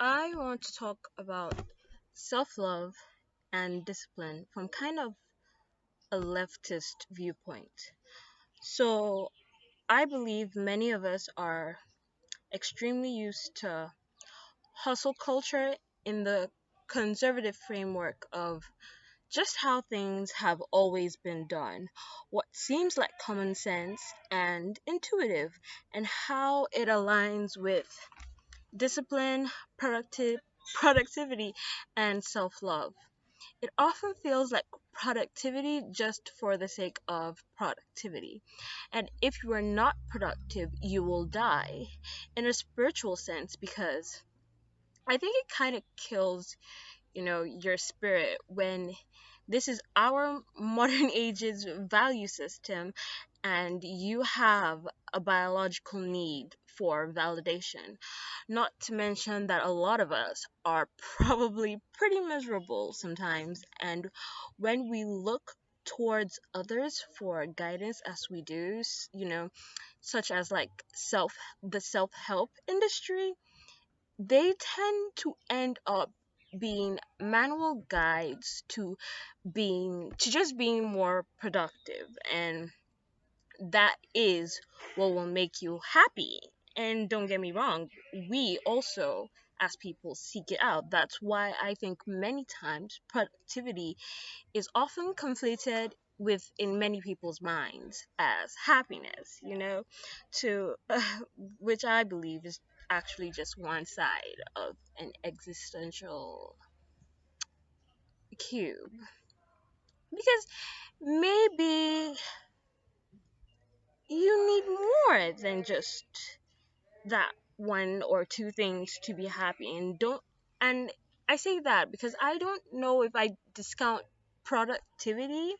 I want to talk about self love and discipline from kind of a leftist viewpoint. So, I believe many of us are extremely used to hustle culture in the conservative framework of just how things have always been done, what seems like common sense and intuitive, and how it aligns with discipline, productivity, and self love. It often feels like productivity just for the sake of productivity. And if you are not productive, you will die in a spiritual sense because I think it kind of kills, your spirit when this is our modern age's value system and you have a biological need for validation. Not to mention that a lot of us are probably pretty miserable sometimes, and when we look towards others for guidance as we do, such as like the self-help industry, they tend to end up being manual guides to just being more productive, and that is what will make you happy. And don't get me wrong, we also as people seek it out. That's why I think many times productivity is often conflated with in many people's minds as happiness, to which I believe is actually just one side of an existential cube. Because maybe you need more than just that one or two things to be happy, and I say that because I don't know if I discount productivity,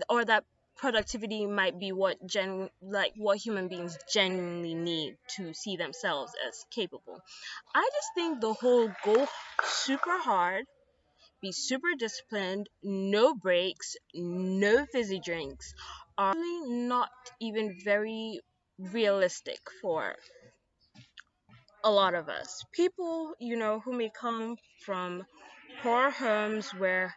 or that productivity might be what human beings genuinely need to see themselves as capable. I just think the whole go super hard, be super disciplined, no breaks, no fizzy drinks, are really not even very realistic for a lot of us. People, who may come from poor homes where,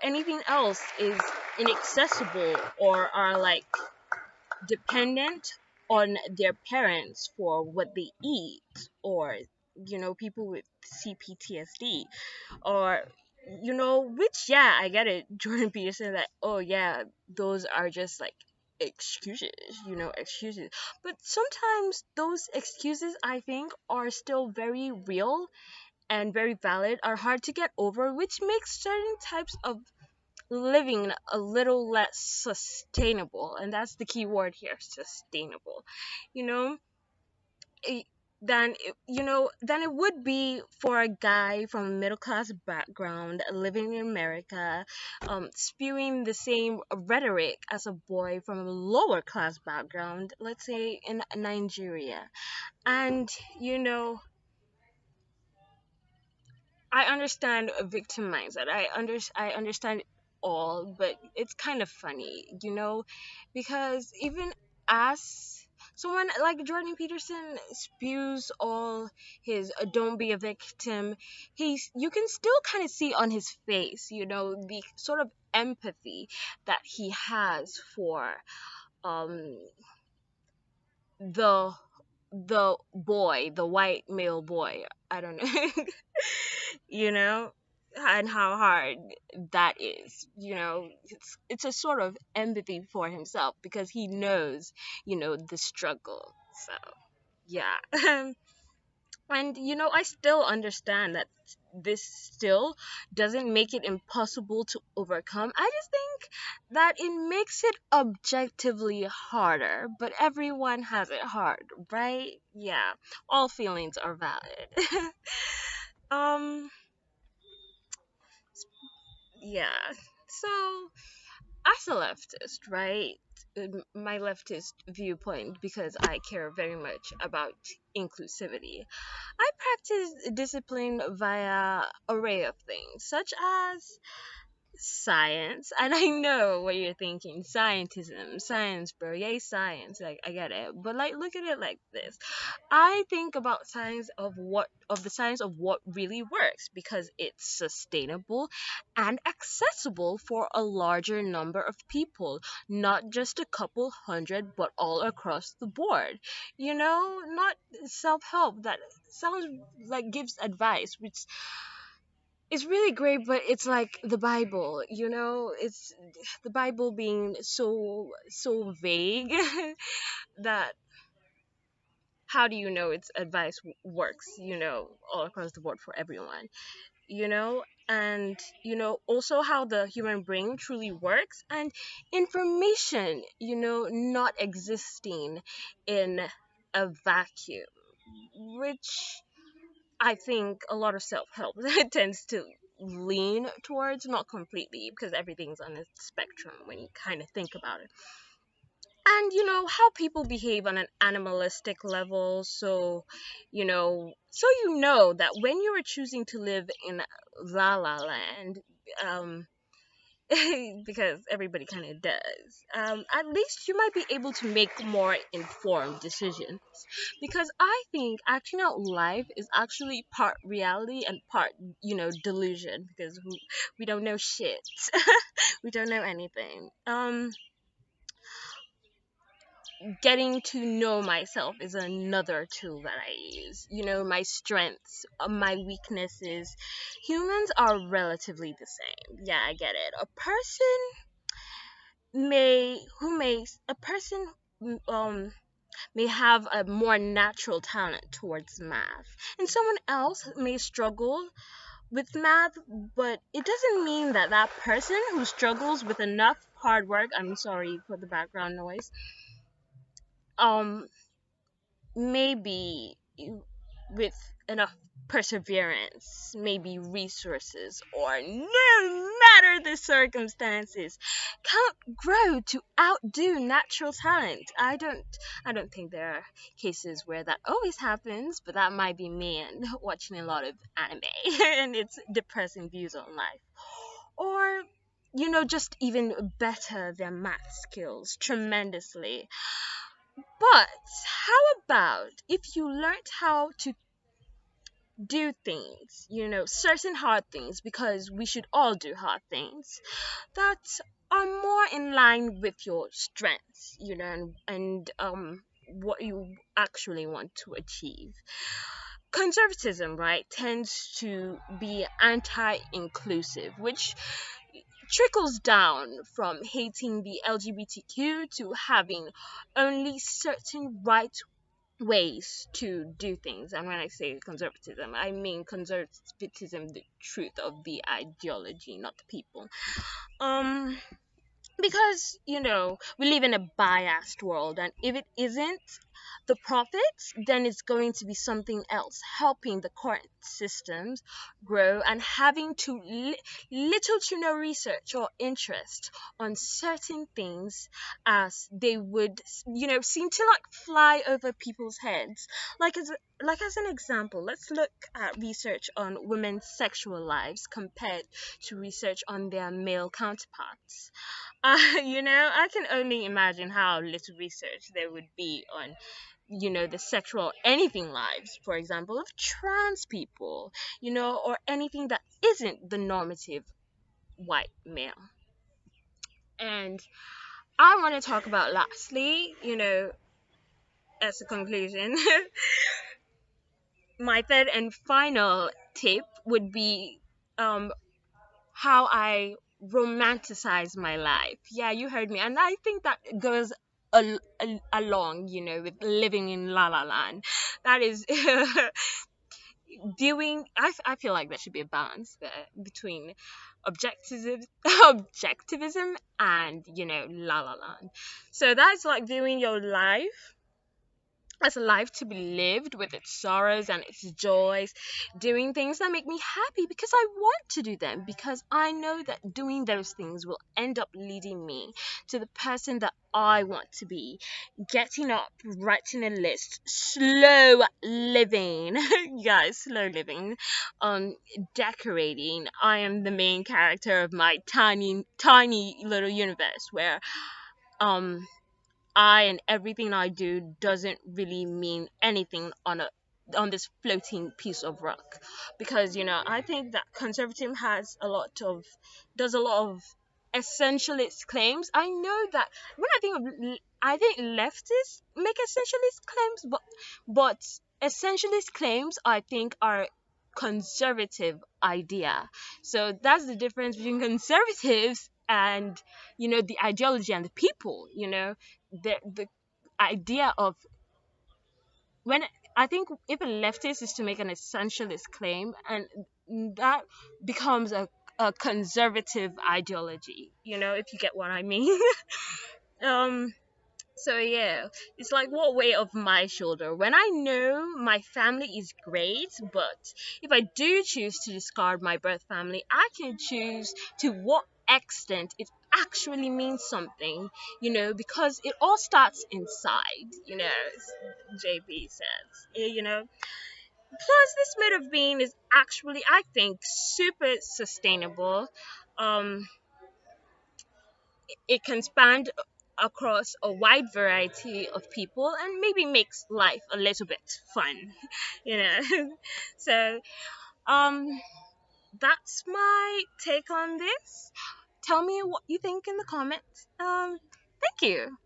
anything else is inaccessible, or are like dependent on their parents for what they eat, or, people with CPTSD, or which, yeah, I get it, Jordan Peterson, that, oh yeah, those are just like excuses, excuses. But sometimes those excuses, I think, are still very real and very valid, are hard to get over, which makes certain types of living a little less sustainable. And that's the key word here, sustainable. You know, it, than it would be for a guy from a middle class background living in America, spewing the same rhetoric as a boy from a lower class background, let's say in Nigeria. And you know, I understand a victim mindset. I understand it all, but it's kind of funny, because even as someone like Jordan Peterson spews all his "don't be a victim," you can still kind of see on his face, the sort of empathy that he has for um the the white male boy. I don't know. you know, and how hard that is. It's a sort of empathy for himself because he knows, the struggle. So yeah. And I still understand that this still doesn't make it impossible to overcome. I just think that it makes it objectively harder, but everyone has it hard, right? Yeah, all feelings are valid. um yeah. So, as a leftist, right? My leftist viewpoint, because I care very much about inclusivity, I practice discipline via array of things, such as science, and I know what you're thinking. Scientism, science, bro. Yay, science. Like, I get it. But like, look at it like this. I think about the science of what really works because it's sustainable and accessible for a larger number of people, not just a couple hundred, but all across the board. Not self-help that sounds like gives advice, which is really great, but it's like the Bible, it's the Bible being so vague that how do you know its advice works, all across the board for everyone, and also how the human brain truly works, and information, not existing in a vacuum, which I think a lot of self help tends to lean towards, not completely, because everything's on a spectrum when you kind of think about it. And how people behave on an animalistic level. So, that when you are choosing to live in La La Land, um, because everybody kind of does, at least you might be able to make more informed decisions. Because I think acting out life is actually part reality and part, delusion, because we don't know shit. We don't know anything. Getting to know myself is another tool that I use. My strengths, my weaknesses. Humans are relatively the same. Yeah, I get it. A person may have a more natural talent towards math, and someone else may struggle with math, but it doesn't mean that that person who struggles with enough hard work, I'm sorry for the background noise, um maybe with enough perseverance, maybe resources, or no matter the circumstances, can't grow to outdo natural talent. I don't think there are cases where that always happens, but that might be me and watching a lot of anime and its depressing views on life. Or just even better their math skills tremendously. But how about if you learned how to do things, certain hard things, because we should all do hard things that are more in line with your strengths, and what you actually want to achieve. Conservatism, right, tends to be anti-inclusive, which trickles down from hating the LGBTQ to having only certain rights ways to do things. And when I say conservatism, I mean conservatism, the truth of the ideology, not the people. Um, because we live in a biased world, and if it isn't the profits, then it's going to be something else helping the current systems grow, and having to little to no research or interest on certain things, as they would seem to like fly over people's heads. Like as an example, let's look at research on women's sexual lives compared to research on their male counterparts. I can only imagine how little research there would be on, the sexual anything lives, for example, of trans people, or anything that isn't the normative white male. And I want to talk about, lastly, as a conclusion, my third and final tip would be um how I romanticize my life. Yeah, you heard me. And I think that goes along, with living in La La Land. That is viewing. I feel like there should be a balance there between objectivism, objectivism and, La La Land. So that's like viewing your life as a life to be lived with its sorrows and its joys, doing things that make me happy because I want to do them, because I know that doing those things will end up leading me to the person that I want to be. Getting up, writing a list, slow living, guys, slow living, decorating. I am the main character of my tiny, tiny little universe where um I and everything I do doesn't really mean anything on this floating piece of rock, because I think that conservatism does a lot of essentialist claims. I know that when I think leftists make essentialist claims, but essentialist claims I think are conservative idea. So that's the difference between conservatives and the ideology and the people. The idea of when I think if a leftist is to make an essentialist claim, and that becomes a conservative ideology, if you get what I mean. um so yeah, it's like what weight off my shoulder when I know my family is great, but if I do choose to discard my birth family, I can choose to what extent it actually means something, because it all starts inside, as JB says, Plus, this mode of being is actually, I think, super sustainable. Um, it can span across a wide variety of people and maybe makes life a little bit fun, you know. So, um, that's my take on this. Tell me what you think in the comments. Thank you.